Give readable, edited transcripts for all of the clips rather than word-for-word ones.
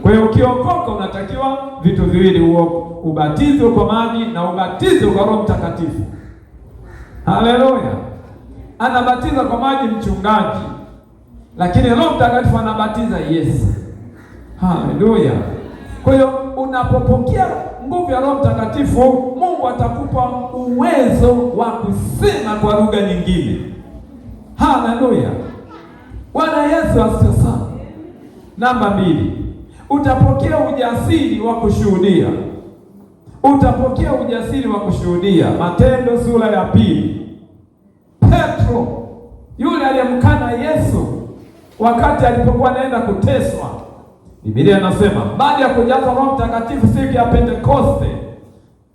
Kwa hiyo ukiokoka unatakiwa vitu viwili, ubatizo kwa maji na ubatizo kwa Roho Mtakatifu. Haleluya! Anabatiza kwa maji mchungaji, lakini Roho Mtakatifu anabatiza Yesu. Haleluya! Kwa hiyo unapopokea nguvu ya Roho Mtakatifu, Mungu atakupa uwezo wa kusema kwa lugha nyingine. Haleluya! Bwana Yesu asifiwe sana. Namba 2, utapokea ujasiri wa kushuhudia. Utapokea ujasiri wa kushuhudia. Matendo sura ya 2. Petro yule aliyemkana Yesu wakati alipokuwa anaenda kuteswa, Biblia inasema baada ya kujazwa Roho Mtakatifu siku ya Pentekoste,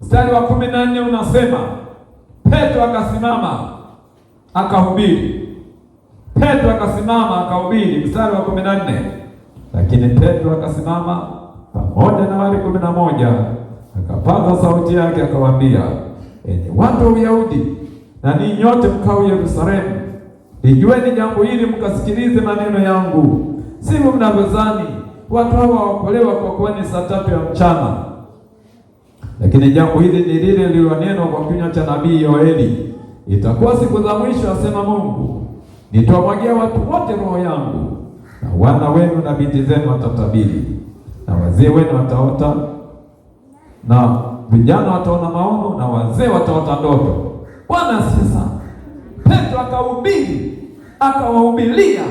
mstari wa 14 unasema Petro akasimama akahubiri. Petro akasimama akahubiri, mstari wa 14. Lakini Petro akasimama pamoja na wale 11, akapaza sauti yake akawaambia, enyi watu wa Uyahudi na ninyi nyote mkao Yerusalemu, lijueni jambo hili, mkasikilize maneno yangu. Sivyo mnavyozani watu hawa waokolewa kwa kuwa ni saa 3 ya mchana. Lakini jambo hili ni lile lililonenwa kwa kinywa cha nabii Yoeli, itakuwa siku za mwisho, asema Mungu, nitawamwagia watu wote roho yangu, na wana wenu na binti zenu watatabiri, na wazee wenu wataota, na vijana wataona maono, na wazee wataota ndoto. Bwana asifiwe sana. Petro akahubiri, akawahubiria